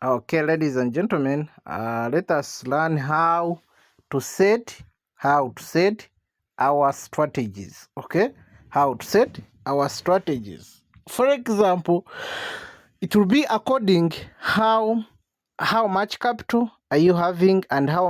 Okay, ladies and gentlemen, let us learn how to set our strategies. Okay, how to set our strategies. For example, it will be according how much capital are you having and how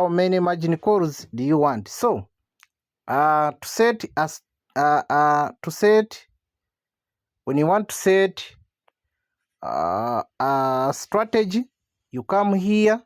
many margin calls do you want. So to set when you want to set a strategy, you come here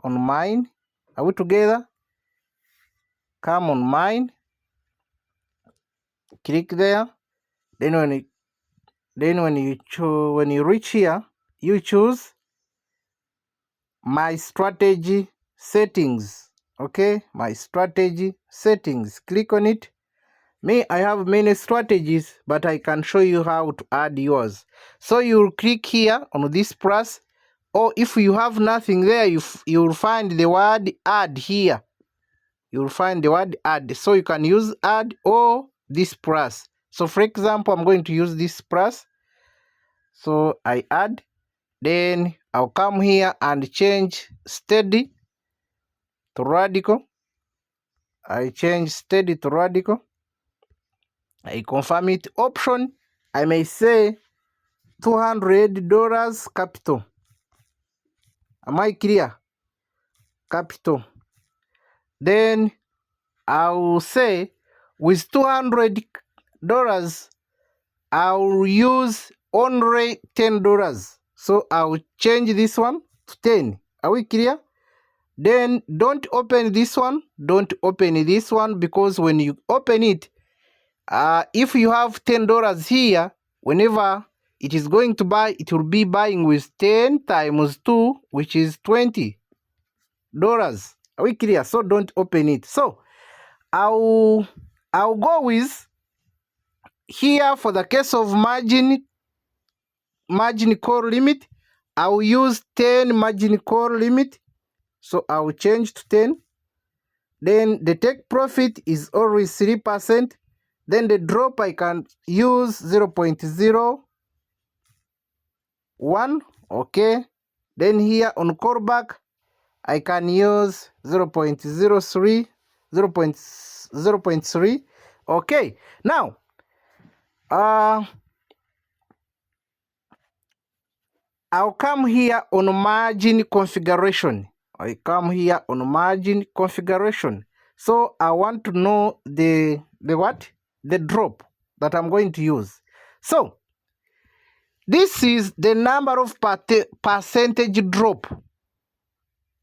on mine. Are we together? Come on mine, click there. Then when you reach here, you choose my strategy settings. Okay, my strategy settings, click on it. Me, I have many strategies, but I can show you how to add yours. So you'll click here on this plus, or if you have nothing there, you'll find the word add here. You'll find the word add. So you can use add or this plus. So for example, I'm going to use this plus. So I add, then I'll come here and change steady to radical. I change steady to radical. I confirm it. Option, I may say $200 capital. Am I clear? Capital. Then I'll say with $200, I'll use only $10. So I'll change this one to 10. Are we clear? Then don't open this one. Don't open this one, because when you open it, if you have $10 here, whenever it is going to buy, it will be buying with 10 times 2, which is $20. Are we clear? So don't open it. So I'll go with here for the case of margin call limit. I'll use 10 margin call limit. So I'll change to 10. Then the take profit is always 3%. Then the drop I can use 0.01. Okay. Then here on callback, I can use 0.03, 0.3. Okay. Now, I'll come here on margin configuration. I come here on margin configuration. So I want to know the what? The drop that I'm going to use. So this is the number of percentage drop.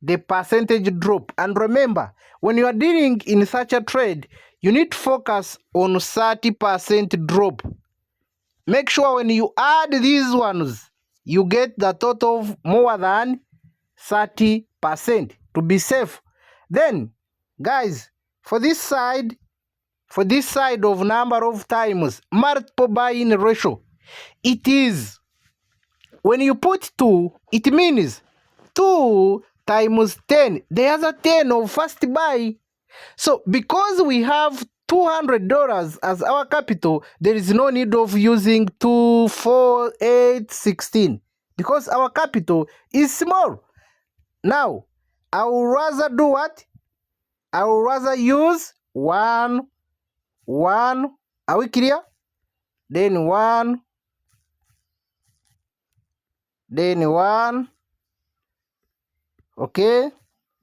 The percentage drop. And remember, when you are dealing in such a trade, you need to focus on 30% drop. Make sure when you add these ones, you get the total of more than 30% to be safe. Then, guys, for this side of number of times, multiple buy-in ratio, it is, when you put 2, it means 2 times 10. There's a 10 of first buy. So because we have $200 as our capital, there is no need of using 2, 4, 8, 16, because our capital is small. Now, I will rather do what? I will rather use 1. Are we clear? Then 1. Then 1. Okay,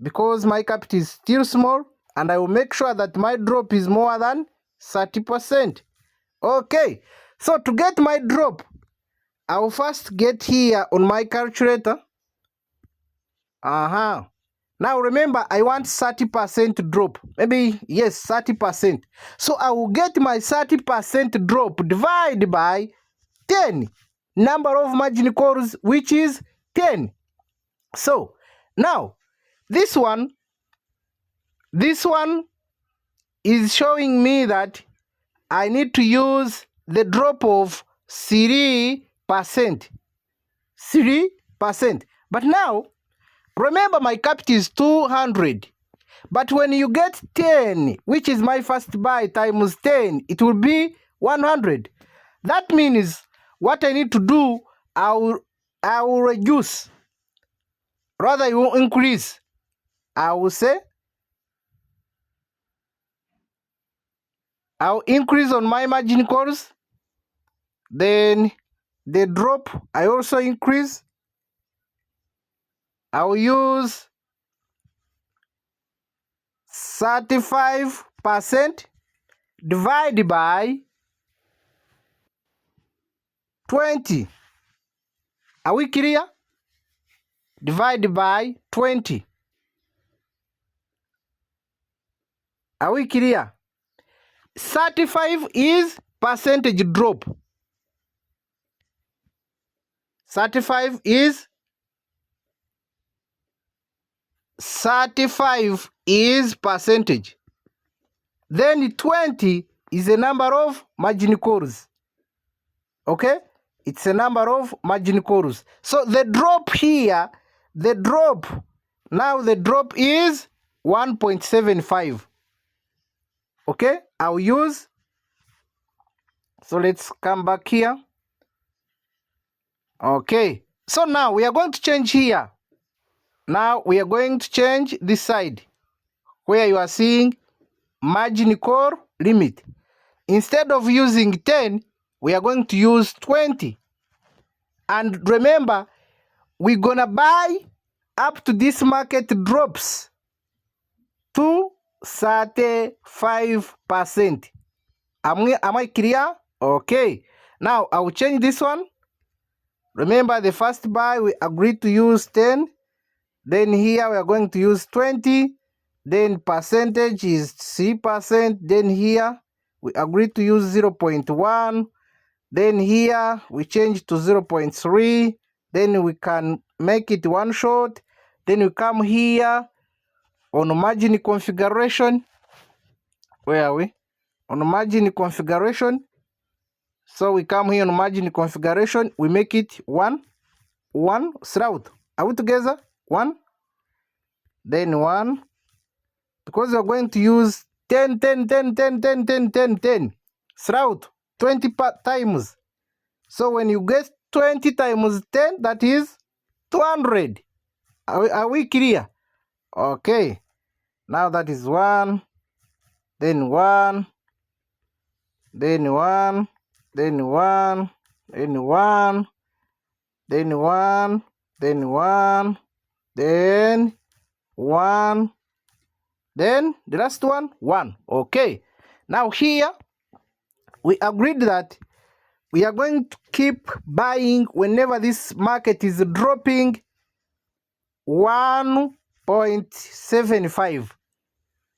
because my capital is still small, and I will make sure that my drop is more than 30%. Okay, so to get my drop, I will first get here on my calculator. Now remember, I want 30% drop. Maybe, yes, 30%. So I will get my 30% drop divided by 10. Number of margin calls, which is 10. So now this one is showing me that I need to use the drop of 3%. 3%. But now, remember, my capital is 200. But when you get 10, which is my first buy, times 10, it will be 100. That means what I need to do, I will reduce. Rather, you won't increase. I will say I'll increase on my margin calls. Then the drop, I also increase. I'll use 35% divided by 20. Are we clear? Divided by 20. Are we clear? 35 is percentage drop. 35 is percentage. Then 20 is a number of margin calls. Okay? It's a number of margin calls. So the drop here, now the drop is 1.75. Okay? I'll use, so let's come back here. Okay. So now we are going to change here. Now we are going to change this side where you are seeing margin call limit. Instead of using 10, we are going to use 20. And remember, we're gonna buy up to this market drops to 35%. Am I clear? Okay. Now I will change this one. Remember the first buy we agreed to use 10. Then here we are going to use 20. Then percentage is 3%. Then here we agreed to use 0.1. Then here we change to 0.3. Then we can make it one shot. Then we come here on margin configuration. Where are we? On margin configuration. So we come here on margin configuration. We make it 1 throughout. Are we together? 1. Then 1. Because we're going to use 10 throughout 20 times. So when you get 20 times 10, that is 200. Are we clear? Okay. Now that is 1, then 1, then 1, then 1, then 1, then 1, then 1, then 1, then the last one, 1. Okay. Now here, we agreed that we are going to keep buying whenever this market is dropping 1.75.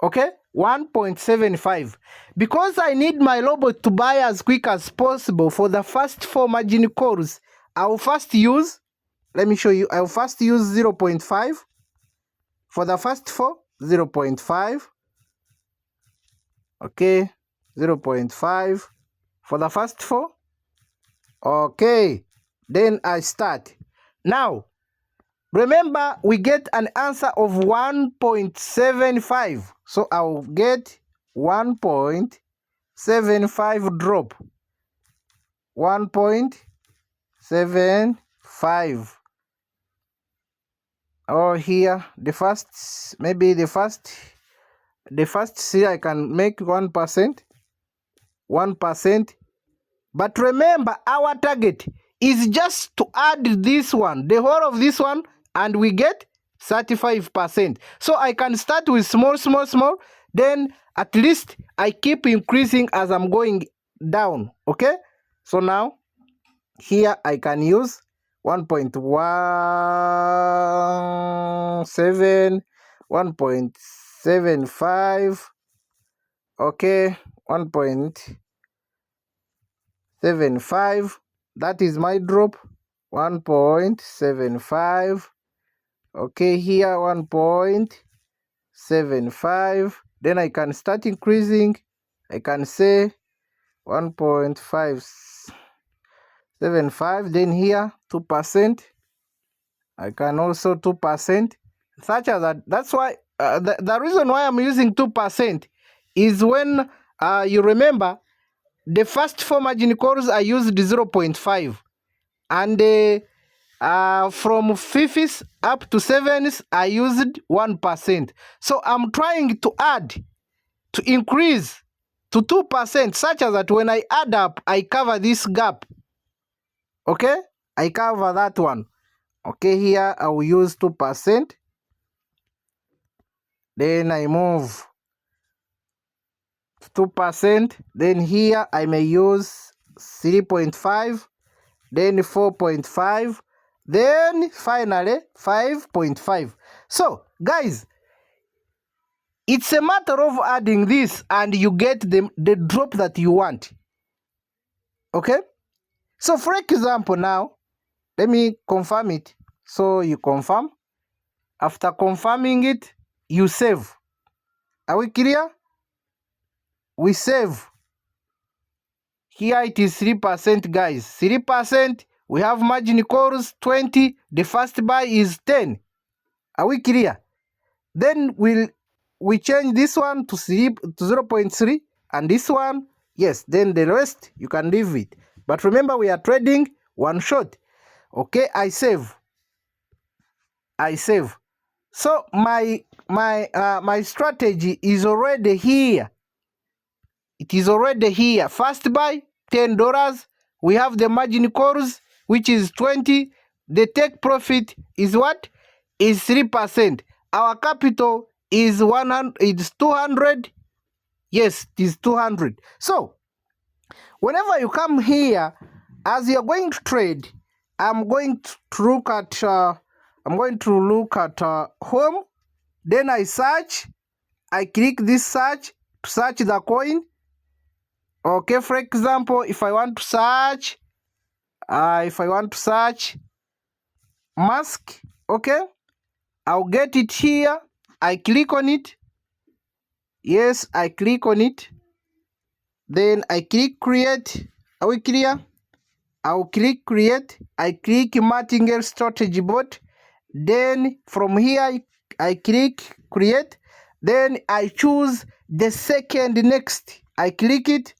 Okay? 1.75. Because I need my robot to buy as quick as possible for the first 4 margin calls, I will first use, let me show you, I will first use 0.5. For the first 4, 0.5. Okay, 0.5 for the first 4. Okay, then I start. Now, remember we get an answer of 1.75. So I will get 1.75 drop. 1.75. Oh, here the first, maybe the first C I can make 1%. 1%. But remember, our target is just to add this one, the whole of this one, and we get 35%. So I can start with small. Then at least I keep increasing as I'm going down. Okay? So now here I can use 1.17, 1.75. Okay, 1.75. That is my drop. 1.75. Okay, here 1.75. Then I can start increasing. I can say 1.575. Then here 2%. I can also 2%. Such as that. That's why the reason why I'm using 2% is when you remember the first 4 margin calls I used 0.5, and from fifths up to sevenths I used 1%. So I'm trying to add, to increase to 2%, such as that when I add up, I cover this gap. Okay, I cover that one. Okay, here I will use 2%. Then I move 2%. Then here I may use 3.5, then 4.5, then finally 5.5. So guys, it's a matter of adding this and you get the drop that you want. Okay, so for example, now let me confirm it. So you confirm. After confirming it, you save. Are we clear? We save. Here it is 3%, guys. 3%. We have margin calls 20. The first buy is 10. Are we clear? Then we change this one to 0.3, and this one, yes. Then the rest you can leave it. But remember, we are trading one shot. Okay, I save. I save. So my strategy is already here. It is already here. First buy $10. We have the margin calls, which is 20. The take profit is what? Is 3%. Our capital is 100. It's 200. Yes, it is 200. So whenever you come here, as you're going to trade, I'm going to look at home. Then I search. I click this search to search the coin. Okay, for example, if I want to search mask, okay, I'll get it here. I click on it. Yes, I click on it. Then I click create. Are we clear? I'll click create. I click Martingale strategy bot. Then from here I click create. Then I choose the second next. I click it.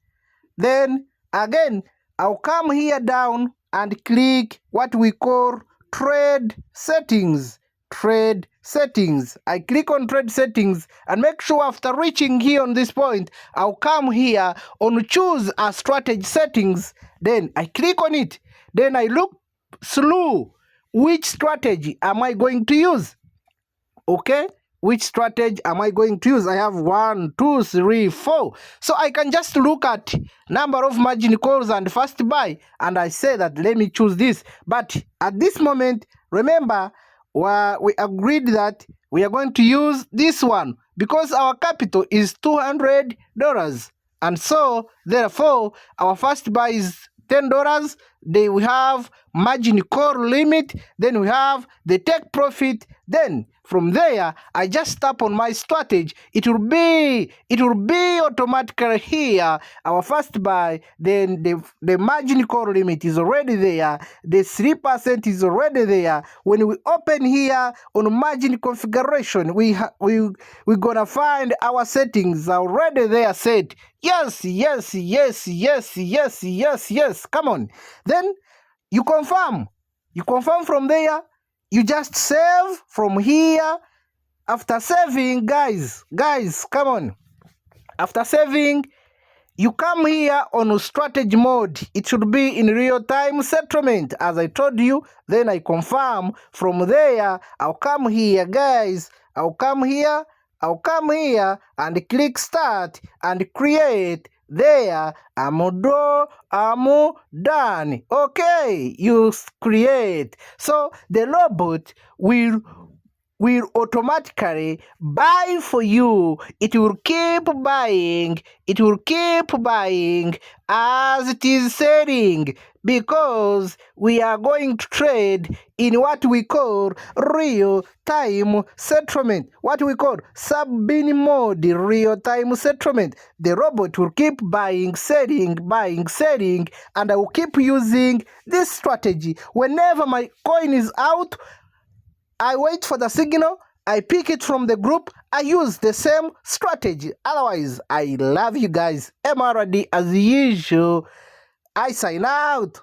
Then again I'll come here down and click what we call trade settings. Trade settings. I click on trade settings and make sure after reaching here on this point, I'll come here on choose a strategy settings. Then I click on it. Then I look through which strategy am I going to use. Okay, which strategy am I going to use? I have 1, 2, 3, 4. So I can just look at number of margin calls and first buy, and I say that let me choose this. But at this moment, remember, we agreed that we are going to use this one because our capital is $200, and so therefore our first buy is $10. Then we have margin call limit. Then we have the take profit. Then from there, I just tap on my strategy. It will be automatically here. Our first buy, then the margin call limit is already there. The 3% is already there. When we open here on margin configuration, we're gonna find our settings already there set. Yes. Come on. Then you confirm. You confirm from there. You just save from here. After saving, guys, come on. After saving, you come here on strategy mode. It should be in real-time settlement, as I told you. Then I confirm. From there, I'll come here, guys. I'll come here and click start and create. There, I'm done. Okay, you create. So the robot will automatically buy for you. It will keep buying. It will keep buying as it is selling, because we are going to trade in what we call real-time settlement. What we call sub-bin mode real-time settlement. The robot will keep buying, selling, and I will keep using this strategy. Whenever my coin is out, I wait for the signal I pick it from the group, I use the same strategy. Otherwise, I love you guys. MRD as usual. I sign out.